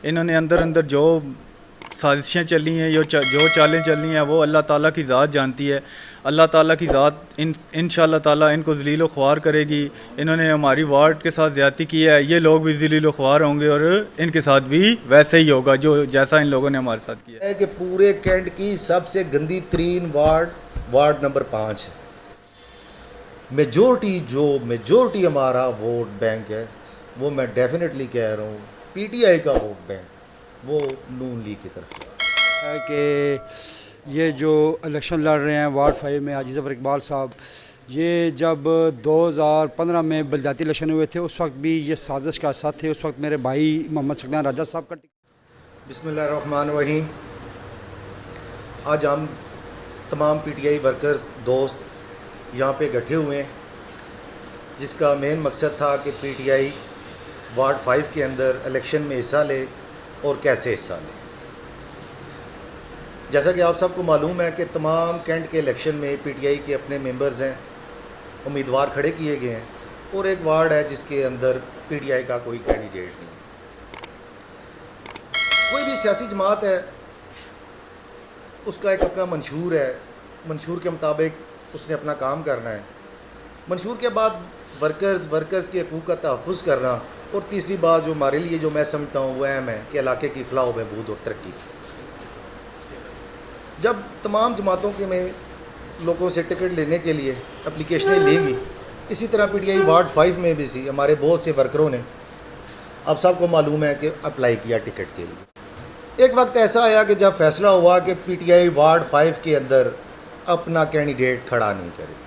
انہوں نے اندر اندر جو سازشیں چلی ہیں جو چالیں چلی ہیں وہ اللہ تعالیٰ کی ذات جانتی ہے. اللہ تعالیٰ کی ذات ان شاء اللہ تعالیٰ ان کو ذلیل و خوار کرے گی. انہوں نے ہماری وارڈ کے ساتھ زیادتی کی ہے, یہ لوگ بھی ذلیل و خوار ہوں گے اور ان کے ساتھ بھی ویسے ہی ہوگا جو جیسا ان لوگوں نے ہمارے ساتھ کیا ہے کہ پورے کینٹ کی سب سے گندی ترین وارڈ نمبر 5 ہے. میجورٹی ہمارا ووٹ بینک ہے وہ میں ڈیفینیٹلی کہہ رہا ہوں پی ٹی آئی کا ووٹ بینک وہ نون لیگ کی طرف سے ہے کہ یہ جو الیکشن لڑ رہے ہیں وارڈ 5 میں حاجی ظفر اقبال صاحب, یہ جب 2015 میں بلدیاتی الیکشن ہوئے تھے اس وقت بھی یہ سازش کا ساتھ تھے. اس وقت میرے بھائی محمد سکلان راجہ صاحب کا. بسم اللہ الرحمن الرحیم. آج ہم تمام پی ٹی آئی ورکرز دوست یہاں پہ اکٹھے ہوئے ہیں جس کا مین مقصد تھا کہ پی ٹی آئی وارڈ 5 کے اندر الیکشن میں حصہ لے اور کیسے حصہ لے. جیسا کہ آپ سب کو معلوم ہے کہ تمام کینٹ کے الیکشن میں پی ٹی آئی کے اپنے ممبرز ہیں, امیدوار کھڑے کیے گئے ہیں, اور ایک وارڈ ہے جس کے اندر پی ٹی آئی کا کوئی کینڈیڈیٹ نہیں. کوئی بھی سیاسی جماعت ہے اس کا ایک اپنا منشور ہے, منشور کے مطابق اس نے اپنا کام کرنا ہے. منشور کے بعد ورکرز کے حقوق کا تحفظ کرنا, اور تیسری بات جو ہمارے لیے جو میں سمجھتا ہوں وہ اہم ہے کہ علاقے کی فلاح و بہبود اور ترقی. جب تمام جماعتوں کے میں لوگوں سے ٹکٹ لینے کے لیے اپلیکیشنیں لیں گی, اسی طرح پی ٹی آئی وارڈ 5 میں بھی ہمارے بہت سے ورکروں نے آپ سب کو معلوم ہے کہ اپلائی کیا ٹکٹ کے لیے. ایک وقت ایسا آیا کہ جب فیصلہ ہوا کہ پی ٹی آئی وارڈ 5 کے اندر اپنا کینڈیڈیٹ کھڑا نہیں کرے.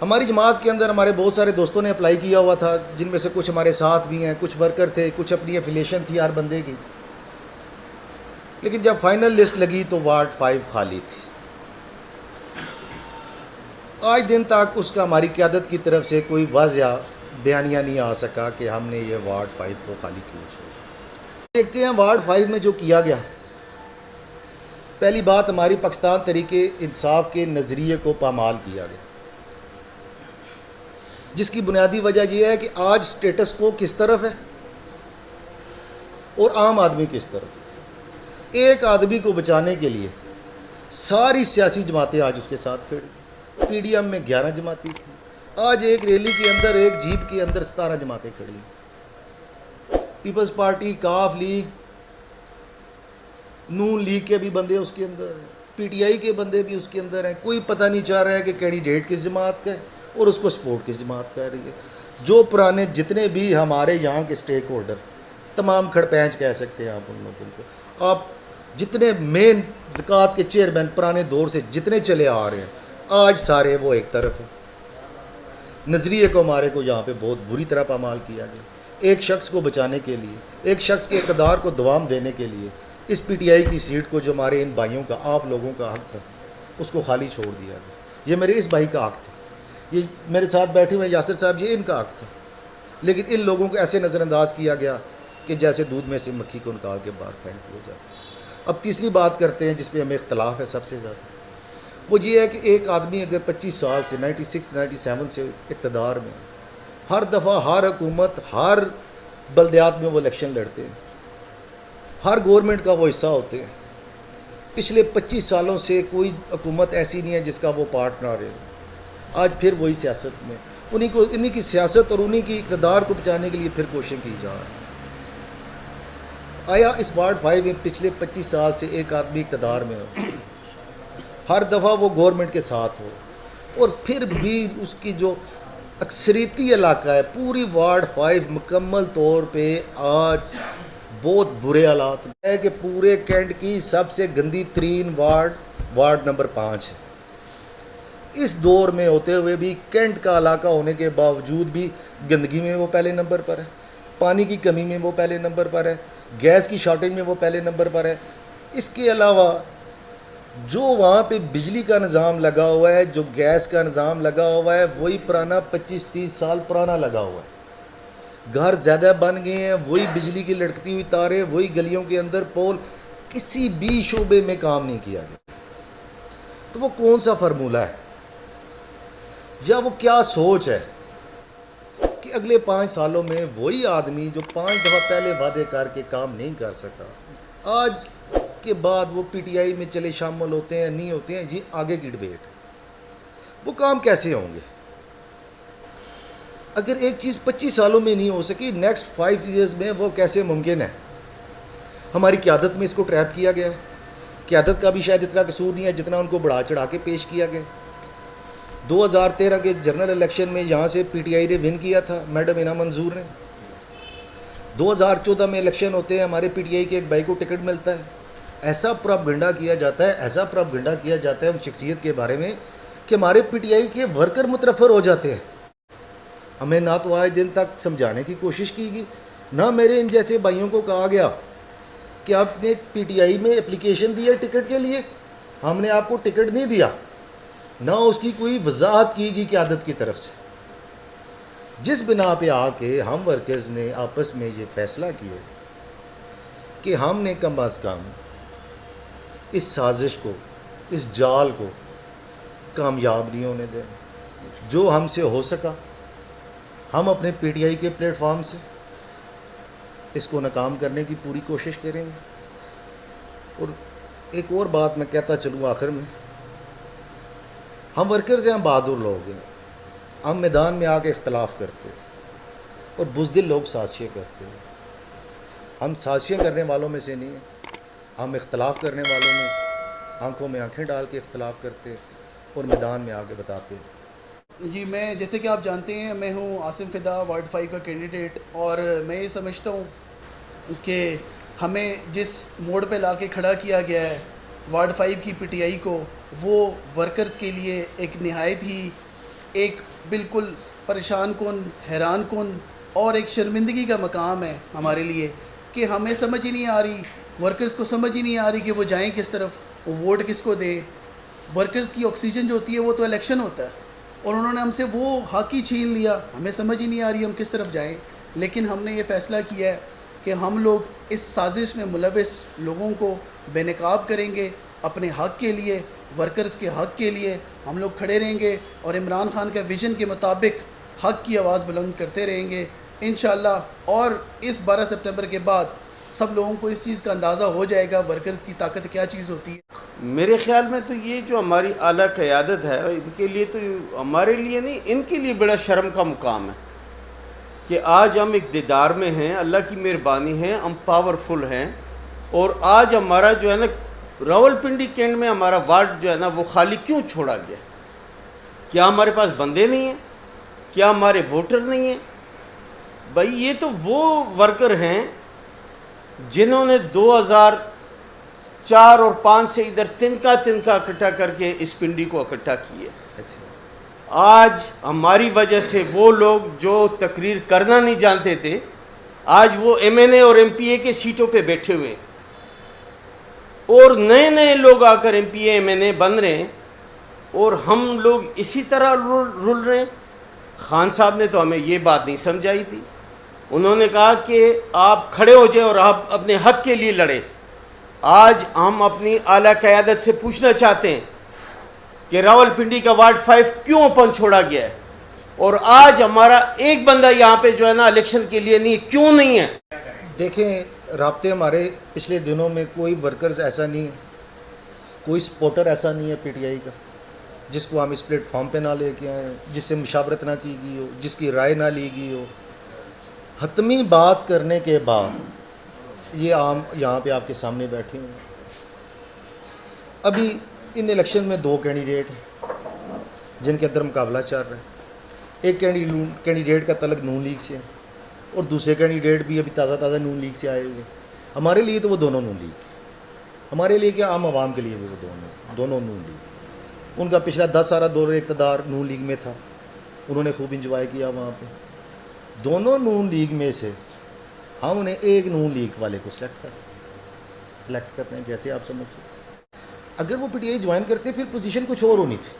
ہماری جماعت کے اندر ہمارے بہت سارے دوستوں نے اپلائی کیا ہوا تھا, جن میں سے کچھ ہمارے ساتھ بھی ہیں, کچھ ورکر تھے, کچھ اپنی افیلیشن تھی ہر بندے کی. لیکن جب فائنل لسٹ لگی تو وارڈ 5 خالی تھی. آج دن تک اس کا ہماری قیادت کی طرف سے کوئی واضح بیانیہ نہیں آ سکا کہ ہم نے یہ وارڈ 5 کو خالی کیوں چھوڑا. دیکھتے ہیں وارڈ 5 میں جو کیا گیا. پہلی بات, ہماری پاکستان تحریک انصاف کے نظریے کو پامال کیا گیا, جس کی بنیادی وجہ یہ ہے کہ آج سٹیٹس کو کس طرف ہے اور عام آدمی کس طرف ہے. ایک آدمی کو بچانے کے لیے ساری سیاسی جماعتیں آج اس کے ساتھ کھڑی. پی ڈی ایم میں 11 جماعتیں تھیں, آج ایک ریلی کے اندر ایک جیپ کے اندر 17 جماعتیں کھڑی ہیں. پیپلز پارٹی, کاف لیگ, نون لیگ کے بھی بندے اس کے اندر ہیں, پی ٹی آئی کے بندے بھی اس کے اندر ہیں. کوئی پتہ نہیں چاہ رہا ہے کہ کینڈیڈیٹ کس جماعت کا ہے اور اس کو سپورٹ کس جماعت کر رہی ہے. جو پرانے جتنے بھی ہمارے یہاں کے سٹیک ہولڈر, تمام کھڑ پینچ کہہ سکتے ہیں آپ ان لوگوں کو. آپ جتنے مین زکوٰۃ کے چیئرمین پرانے دور سے جتنے چلے آ رہے ہیں, آج سارے وہ ایک طرف ہیں. نظریے کو ہمارے کو یہاں پہ بہت بری طرح پامال کیا گیا. ایک شخص کو بچانے کے لیے, ایک شخص کے اقتدار کو دوام دینے کے لیے اس پی ٹی آئی کی سیٹ کو جو ہمارے ان بھائیوں کا, آپ لوگوں کا حق تھا, اس کو خالی چھوڑ دیا گیا. یہ میرے اس بھائی کا حق تھا, یہ میرے ساتھ بیٹھے ہوئے یاسر صاحب, یہ ان کا حق تھا. لیکن ان لوگوں کو ایسے نظر انداز کیا گیا کہ جیسے دودھ میں سے مکھی کو نکال کے باہر پھینک دیا جاتا. اب تیسری بات کرتے ہیں جس پہ ہمیں اختلاف ہے سب سے زیادہ, وہ یہ ہے کہ ایک آدمی اگر 25 سال سے 96-97 سے اقتدار میں, ہر دفعہ ہر حکومت ہر بلدیات میں وہ الیکشن لڑتے ہیں, ہر گورنمنٹ کا وہ حصہ ہوتے ہیں. پچھلے 25 سالوں سے کوئی حکومت ایسی نہیں ہے جس کا وہ پارٹ نہ رہے. آج پھر وہی سیاست میں انہی کی سیاست اور انہی کی اقتدار کو بچانے کے لیے پھر کوششیں کی جا رہی ہیں. آیا اس وارڈ 5 میں پچھلے 25 سال سے ایک آدمی اقتدار میں ہو, ہر دفعہ وہ گورنمنٹ کے ساتھ ہو, اور پھر بھی اس کی جو اکثریتی علاقہ ہے پوری وارڈ 5 مکمل طور پہ آج بہت برے حالات ہے کہ پورے کینٹ کی سب سے گندی ترین وارڈ نمبر 5 ہے. اس دور میں ہوتے ہوئے بھی کینٹ کا علاقہ ہونے کے باوجود بھی گندگی میں وہ پہلے نمبر پر ہے, پانی کی کمی میں وہ پہلے نمبر پر ہے, گیس کی شارٹیج میں وہ پہلے نمبر پر ہے. اس کے علاوہ جو وہاں پہ بجلی کا نظام لگا ہوا ہے, جو گیس کا نظام لگا ہوا ہے, وہی پرانا 25-30 سال پرانا لگا ہوا ہے. گھر زیادہ بن گئے ہیں, وہی بجلی کی لٹکتی ہوئی تاریں, وہی گلیوں کے اندر پول, کسی بھی شعبے میں کام نہیں کیا گیا. تو وہ کون سا فارمولہ ہے یا وہ کیا سوچ ہے کہ اگلے 5 سالوں میں وہی آدمی جو 5 دفعہ پہلے وعدے کر کے کام نہیں کر سکا، آج کے بعد وہ پی ٹی آئی میں چلے شامل ہوتے ہیں نہیں ہوتے ہیں، جی آگے کی ڈبیٹ، وہ کام کیسے ہوں گے؟ اگر ایک چیز 25 سالوں میں نہیں ہو سکی، نیکسٹ 5 ایئرز میں وہ کیسے ممکن ہے؟ ہماری قیادت میں اس کو ٹریپ کیا گیا ہے. قیادت کا بھی شاید اتنا قصور نہیں ہے جتنا ان کو بڑھا چڑھا کے پیش کیا گیا. 2013 کے جنرل الیکشن میں یہاں سے پی ٹی آئی نے ون کیا تھا میڈم اینا منظور نے. 2014 میں الیکشن ہوتے ہیں، ہمارے پی ٹی آئی کے ایک بھائی کو ٹکٹ ملتا ہے. ایسا پروپیگنڈا کیا جاتا ہے ان شخصیت کے بارے میں کہ ہمارے پی ٹی آئی کے ورکر مترفر ہو جاتے ہیں. ہمیں نہ تو آج دن تک سمجھانے کی کوشش کی گئی، نہ میرے ان جیسے بھائیوں کو کہا گیا کہ آپ نے پی ٹی آئی میں اپلیکیشن دی ہے ٹکٹ کے لیے، ہم نے آپ کو ٹکٹ نہیں دیا، نہ اس کی کوئی وضاحت کی گئی قیادت کی طرف سے. جس بنا پہ آ کے ہم ورکرز نے آپس میں یہ فیصلہ کیا کہ ہم نے کم از کم اس سازش کو، اس جال کو کامیاب نہیں ہونے دیں. جو ہم سے ہو سکا ہم اپنے پی ٹی آئی کے پلیٹ فارم سے اس کو ناکام کرنے کی پوری کوشش کریں گے. اور ایک اور بات میں کہتا چلوں آخر میں، ہم ورکرز ہیں، ہم بہادر لوگ ہیں، ہم میدان میں آ کے اختلاف کرتے اور بزدل لوگ سازشیں کرتے ہیں. ہم سازشیں کرنے والوں میں سے نہیں ہیں، ہم اختلاف کرنے والوں میں سے آنکھوں میں آنکھیں ڈال کے اختلاف کرتے اور میدان میں آ کے بتاتے ہیں. جی میں جیسے کہ آپ جانتے ہیں میں ہوں عاصم فدا وارڈ 5 کا کینڈیڈیٹ، اور میں یہ سمجھتا ہوں کہ ہمیں جس موڑ پہ لا کے کھڑا کیا گیا ہے وارڈ 5 کی پی ٹی آئی کو، وہ ورکرز کے لیے ایک نہایت ہی ایک بالکل پریشان کن، حیران کن اور ایک شرمندگی کا مقام ہے ہمارے لیے، کہ ہمیں سمجھ ہی نہیں آ رہی، ورکرز کو سمجھ ہی نہیں آ رہی کہ وہ جائیں کس طرف، وہ ووٹ کس کو دیں. ورکرز کی آکسیجن جو ہوتی ہے وہ تو الیکشن ہوتا ہے، اور انہوں نے ہم سے وہ حق ہی چھین لیا. ہمیں سمجھ ہی نہیں آ رہی ہم کس طرف جائیں. لیکن ہم نے یہ فیصلہ کیا ہے کہ ہم لوگ اس سازش میں ملوث لوگوں کو بے نقاب کریں گے، اپنے حق کے لیے، ورکرز کے حق کے لیے ہم لوگ کھڑے رہیں گے، اور عمران خان کا ویژن کے مطابق حق کی آواز بلند کرتے رہیں گے انشاءاللہ. اور اس 12 سپتمبر کے بعد سب لوگوں کو اس چیز کا اندازہ ہو جائے گا ورکرز کی طاقت کیا چیز ہوتی ہے. میرے خیال میں تو یہ جو ہماری اعلیٰ قیادت ہے، ان کے لیے تو، ہمارے لیے نہیں، ان کے لیے بڑا شرم کا مقام ہے کہ آج ہم اقتدار میں ہیں، اللہ کی مہربانی ہے، ہم پاورفل ہیں، اور آج ہمارا جو ہے نا راول پنڈی کینٹ میں ہمارا وارڈ جو ہے نا وہ خالی کیوں چھوڑا گیا؟ کیا ہمارے پاس بندے نہیں ہیں؟ کیا ہمارے ووٹر نہیں ہیں؟ بھائی یہ تو وہ ورکر ہیں جنہوں نے 2004 اور 5 سے ادھر تنکا اکٹھا کر کے اس پنڈی کو اکٹھا کیے. آج ہماری وجہ سے وہ لوگ جو تقریر کرنا نہیں جانتے تھے، آج وہ ایم این اے اور ایم پی اے کے سیٹوں پہ بیٹھے ہوئے ہیں، اور نئے لوگ آ کر M P A M N A بن رہے ہیں، اور ہم لوگ اسی طرح رول رہے ہیں. خان صاحب نے تو ہمیں یہ بات نہیں سمجھائی تھی. انہوں نے کہا کہ آپ کھڑے ہو جائیں اور آپ اپنے حق کے لیے لڑیں. آج ہم اپنی اعلیٰ قیادت سے پوچھنا چاہتے ہیں کہ راول پنڈی کا وارڈ 5 کیوں اوپن چھوڑا گیا ہے، اور آج ہمارا ایک بندہ یہاں پہ جو ہے نا الیکشن کے لیے نہیں، کیوں نہیں ہے؟ دیکھیں رابطے ہمارے پچھلے دنوں میں کوئی ورکرز ایسا نہیں ہے، کوئی سپورٹر ایسا نہیں ہے پی ٹی آئی کا جس کو ہم اس پلیٹ فارم پہ نہ لے کے آئے، جس سے مشاورت نہ کی گئی ہو، جس کی رائے نہ لی گئی ہو. حتمی بات کرنے کے بعد یہ عام یہاں پہ آپ کے سامنے بیٹھے ہیں. ابھی ان الیکشن میں 2 کینڈیڈیٹ ہیں جن کے اندر مقابلہ چل رہا ہے. ایک کینڈیڈیٹ کا تعلق نون لیگ سے ہے، اور دوسرے کینڈیڈیٹ بھی ابھی تازہ نون لیگ سے آئے ہوئے ہیں. ہمارے لیے تو وہ دونوں نون لیگ، ہمارے لیے کیا عام عوام کے لیے بھی وہ دونوں نون لیگ. ان کا پچھلا 10 سالہ دور اقتدار نون لیگ میں تھا، انہوں نے خوب انجوائے کیا وہاں پہ. دونوں نون لیگ میں سے ہم انہیں ایک نون لیگ والے کو سلیکٹ کرتے ہیں، جیسے آپ سمجھ سکتے. اگر وہ پی ٹی آئی جوائن کرتے پھر پوزیشن کچھ اور ہونی تھی.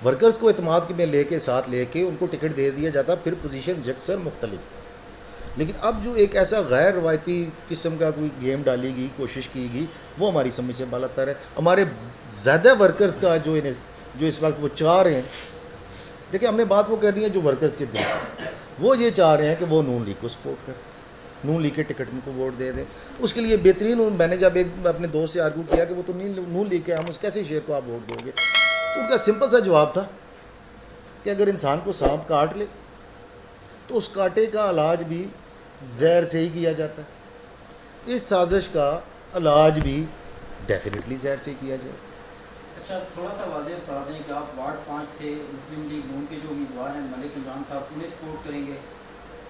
ورکرز کو اعتماد میں لے کے ساتھ لے کے ان کو ٹکٹ دے دیا جاتا، پھر پوزیشن یکسر مختلف تھی. لیکن اب جو ایک ایسا غیر روایتی قسم کا کوئی گیم ڈالی گئی، کوشش کی گئی، وہ ہماری سمجھ سے بالا تر ہے. ہمارے زیادہ ورکرز کا جو اس وقت وہ چاہ رہے ہیں، دیکھیں ہم نے بات وہ کرنی ہے جو ورکرز کے دل. وہ یہ چاہ رہے ہیں کہ وہ نون لیگ کو سپورٹ کریں, نون لیگ کے ٹکٹ ان کو ووٹ دے دیں. اس کے لیے بہترین, میں نے جب ایک اپنے دوست سے آرگو کیا کہ وہ تو نون لیگ کے, ہم اس کیسے شیر کو آپ ووٹ دو گے, تو ان کا سمپل سا جواب تھا کہ اگر انسان کو سانپ کاٹ لے تو اس کاٹے کا علاج بھی زہر سے ہی کیا جاتا ہے, اس سازش کا علاج بھی ڈیفینیٹلی زہر سے ہی کیا جائے. اچھا, تھوڑا سا واضح بتا دیں کہ آپ وارڈ 5 سے مسلم لیگ نون کے جو امیدوار ہیں ملک عمران صاحب, انہیں سپورٹ کریں گے؟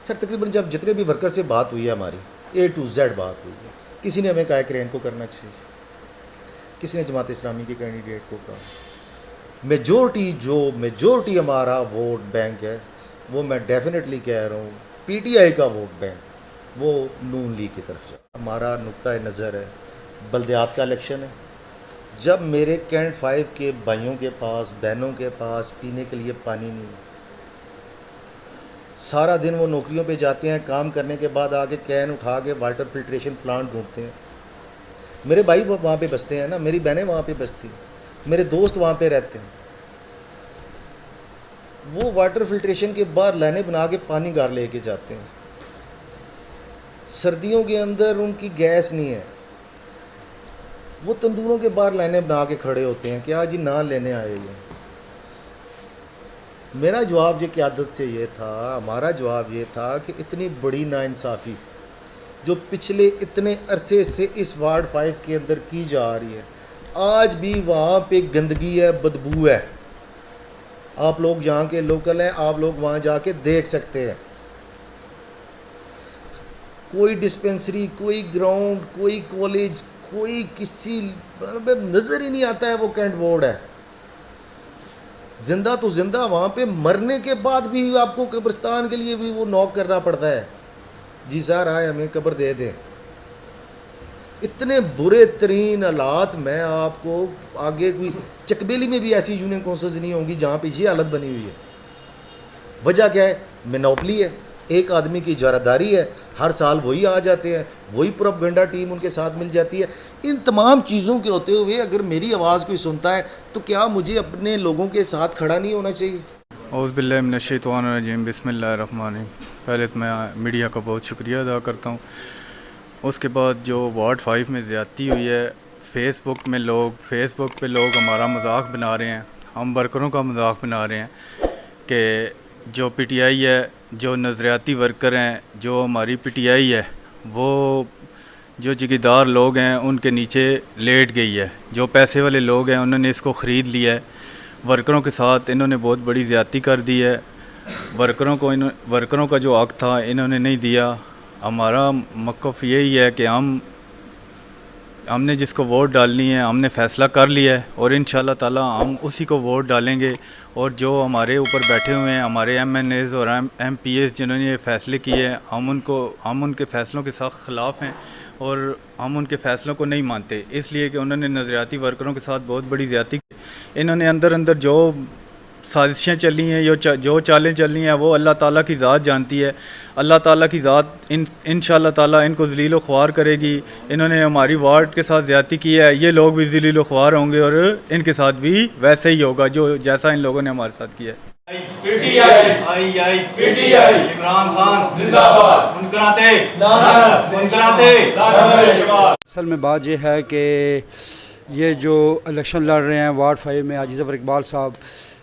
سر تقریباً جب جتنے بھی ورکر سے بات ہوئی ہے ہماری, A to Z بات ہوئی ہے, کسی نے ہمیں کہا کہ رین کو کرنا چاہیے, کسی نے جماعت اسلامی کے کینڈیڈیٹ کو کہا. میجورٹی ہمارا ووٹ بینک ہے وہ میں ڈیفینیٹلی کہہ رہا ہوں پی ٹی آئی کا ووٹ بینک وہ نون لیگ کی طرف سے. ہمارا نقطۂ نظر ہے بلدیات کا الیکشن ہے, جب میرے کینٹ 5 کے بھائیوں کے پاس بہنوں کے پاس پینے کے لیے پانی نہیں ہے, سارا دن وہ نوکریوں پہ جاتے ہیں, کام کرنے کے بعد آ کے کین اٹھا کے واٹر فلٹریشن پلانٹ ڈھونڈتے ہیں. میرے بھائی وہاں پہ بستے ہیں نا, میری بہنیں وہاں پہ بستی ہیں, میرے دوست وہاں پہ رہتے ہیں. وہ واٹر فلٹریشن کے بعد لائنیں بنا کے پانی گار لے کے جاتے ہیں. سردیوں کے اندر ان کی گیس نہیں ہے, وہ تندوروں کے باہر لائنیں بنا کے کھڑے ہوتے ہیں کہ آج جی نان لینے آئے ہوئے ہیں. میرا جواب یہ قیادت سے یہ تھا, ہمارا جواب یہ تھا کہ اتنی بڑی ناانصافی جو پچھلے اتنے عرصے سے اس وارڈ 5 کے اندر کی جا رہی ہے, آج بھی وہاں پہ گندگی ہے, بدبو ہے. آپ لوگ یہاں کے لوکل ہیں, آپ لوگ وہاں جا کے دیکھ سکتے ہیں. کوئی ڈسپنسری, کوئی گراؤنڈ, کوئی کالج, کوئی کسی نظر ہی نہیں آتا ہے. وہ کینٹ وارڈ ہے, زندہ تو زندہ, وہاں پہ مرنے کے بعد بھی آپ کو قبرستان کے لیے بھی وہ نوک کرنا پڑتا ہے, جی سر آئے ہمیں قبر دے دیں. اتنے برے ترین حالات, میں آپ کو آگے کوئی چکبیلی میں بھی ایسی یونین کونسلز نہیں ہوں گی جہاں پہ یہ حالت بنی ہوئی ہے. وجہ کیا ہے؟ مینوپلی ہے, ایک آدمی کی اجارہ داری ہے, ہر سال وہی آ جاتے ہیں, وہی پروپیگنڈا ٹیم ان کے ساتھ مل جاتی ہے. ان تمام چیزوں کے ہوتے ہوئے اگر میری آواز کوئی سنتا ہے تو کیا مجھے اپنے لوگوں کے ساتھ کھڑا نہیں ہونا چاہیے؟ اعوذ باللہ من الشیطان الرجیم, بسم اللہ الرحمن الرحیم. پہلے تو میں میڈیا کا بہت شکریہ ادا کرتا ہوں. اس کے بعد جو وارڈ 5 میں زیادتی ہوئی ہے, فیس بک پہ لوگ ہمارا مذاق بنا رہے ہیں, ہم ورکروں کا مذاق بنا رہے ہیں کہ جو پی ٹی آئی ہے, جو نظریاتی ورکر ہیں, جو ہماری پی ٹی آئی ہے, وہ جو جگیدار لوگ ہیں ان کے نیچے لیٹ گئی ہے. جو پیسے والے لوگ ہیں انہوں نے اس کو خرید لیا ہے. ورکروں کے ساتھ انہوں نے بہت بڑی زیادتی کر دی ہے. ورکروں کا جو حق تھا انہوں نے نہیں دیا. ہمارا موقف یہی ہے کہ ہم نے جس کو ووٹ ڈالنی ہے ہم نے فیصلہ کر لیا ہے, اور انشاءاللہ تعالی ہم اسی کو ووٹ ڈالیں گے. اور جو ہمارے اوپر بیٹھے ہوئے ہیں, ہمارے ایم این ایز اور ایم پی ایز جنہوں نے یہ فیصلے کیے ہیں, ہم ان کے فیصلوں کے سخت خلاف ہیں, اور ہم ان کے فیصلوں کو نہیں مانتے, اس لیے کہ انہوں نے نظریاتی ورکروں کے ساتھ بہت بڑی زیادتی کی. انہوں نے اندر جو سازشیں چلی ہیں, جو چالیں چلی ہیں, وہ اللہ تعالیٰ کی ذات جانتی ہے. اللہ تعالیٰ کی ذات انشاءاللہ تعالیٰ ان کو ذلیل و خوار کرے گی. انہوں نے ہماری وارڈ کے ساتھ زیادتی کی ہے, یہ لوگ بھی ذلیل و خوار ہوں گے, اور ان کے ساتھ بھی ویسے ہی ہوگا جیسا ان لوگوں نے ہمارے ساتھ کیا ہے. P T I Imran Khan زندہ باد, منکراتے. اصل میں بات یہ ہے کہ یہ جو الیکشن لڑ رہے ہیں وارڈ 5 میں عاجز ظفر اقبال صاحب,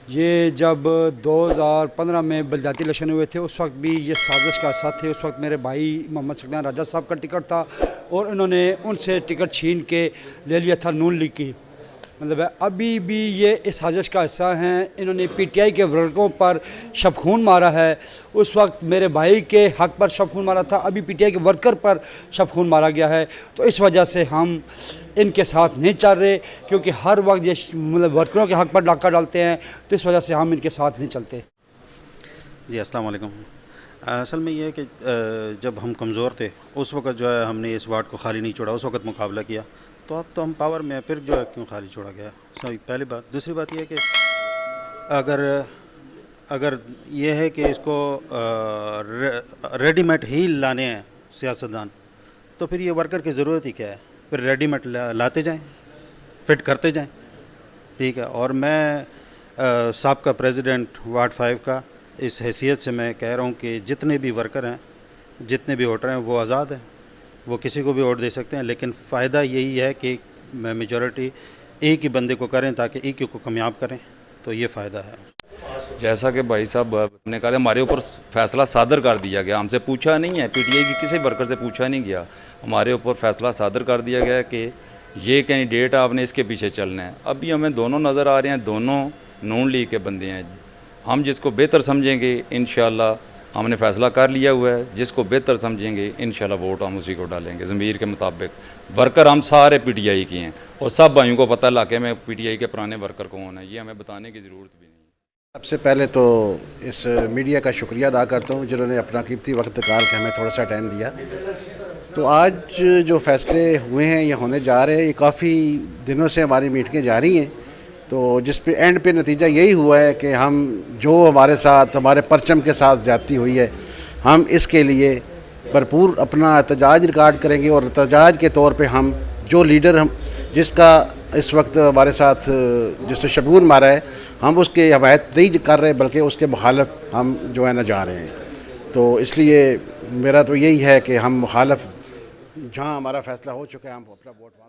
یہ جب 2015 میں بلدیاتی الیکشن ہوئے تھے اس وقت بھی یہ سازش کا ساتھ تھے. اس وقت میرے بھائی محمد سکلان راجہ صاحب کا ٹکٹ تھا, اور انہوں نے ان سے ٹکٹ چھین کے لے لیا تھا نون لیگ کی. مطلب ہے ابھی بھی یہ اس سازش کا حصہ ہیں. انہوں نے پی ٹی آئی کے ورکروں پر شب خون مارا ہے. اس وقت میرے بھائی کے حق پر شب خون مارا تھا, ابھی پی ٹی آئی کے ورکر پر شب خون مارا گیا ہے. تو اس وجہ سے ہم ان کے ساتھ نہیں چل رہے, کیونکہ ہر وقت یہ مطلب ورکروں کے حق پر ڈاکہ ڈالتے ہیں, تو اس وجہ سے ہم ان کے ساتھ نہیں چلتے. جی السلام علیکم. اصل میں یہ ہے کہ جب ہم کمزور تھے اس وقت جو ہے ہم نے اس وارڈ کو خالی نہیں چھوڑا, اس وقت مقابلہ کیا. تو اب تو ہم پاور میں پھر جو ہے کیوں خالی چھوڑا گیا, پہلی بات. دوسری بات یہ ہے کہ اگر یہ ہے کہ اس کو ریڈی میڈ ہی لانے ہیں سیاستدان, تو پھر یہ ورکر کی ضرورت ہی کیا ہے؟ پھر ریڈی میڈ لاتے جائیں, فٹ کرتے جائیں, ٹھیک ہے. اور میں سابقہ پریزیڈنٹ وارڈ 5 کا اس حیثیت سے میں کہہ رہا ہوں کہ جتنے بھی ورکر ہیں، جتنے بھی ووٹر ہیں وہ آزاد ہیں، وہ کسی کو بھی ووٹ دے سکتے ہیں، لیکن فائدہ یہی ہے کہ میجورٹی ایک ہی بندے کو کریں تاکہ ایک ہی کو کامیاب کریں، تو یہ فائدہ ہے۔ جیسا کہ بھائی صاحب نے کہا ہمارے اوپر فیصلہ صادر کر دیا گیا، ہم سے پوچھا نہیں ہے، پی ٹی آئی کی کسی ورکر سے پوچھا نہیں گیا، ہمارے اوپر فیصلہ صادر کر دیا گیا کہ یہ کینڈیڈیٹ آپ نے اس کے پیچھے چلنا ہے۔ ابھی ہمیں دونوں نظر آ رہے ہیں، دونوں نون لیگ کے بندے ہیں، ہم جس کو بہتر سمجھیں گے انشاءاللہ ہم نے فیصلہ کر لیا ہوا ہے، جس کو بہتر سمجھیں گے انشاءاللہ ووٹ ہم اسی کو ڈالیں گے ضمیر کے مطابق۔ ورکر ہم سارے پی ٹی آئی کی ہیں اور سب بھائیوں کو پتہ علاقے میں پی ٹی آئی کے پرانے ورکر کون ہیں، یہ ہمیں بتانے کی ضرورت بھی نہیں۔ سب سے پہلے تو اس میڈیا کا شکریہ ادا کرتا ہوں جنہوں نے اپنا قیمتی وقت نکال کے ہمیں تھوڑا سا ٹائم دیا۔ تو آج جو فیصلے ہوئے ہیں یہ ہونے جا رہے ہیں، یہ کافی دنوں سے ہماری میٹنگیں جاری ہیں، تو جس پہ اینڈ پہ نتیجہ یہی ہوا ہے کہ ہم جو ہمارے ساتھ ہمارے پرچم کے ساتھ زیادتی ہوئی ہے، ہم اس کے لیے بھرپور اپنا احتجاج ریکارڈ کریں گے، اور احتجاج کے طور پہ ہم جو لیڈر جس کا اس وقت ہمارے ساتھ جس سے شگون مارا ہے، ہم اس کی حمایت نہیں کر رہے بلکہ اس کے مخالف ہم جو ہے نا جا رہے ہیں۔ تو اس لیے میرا تو یہی ہے کہ ہم مخالف جہاں ہمارا فیصلہ ہو چکا ہے ہم اپنا ووٹ وہاں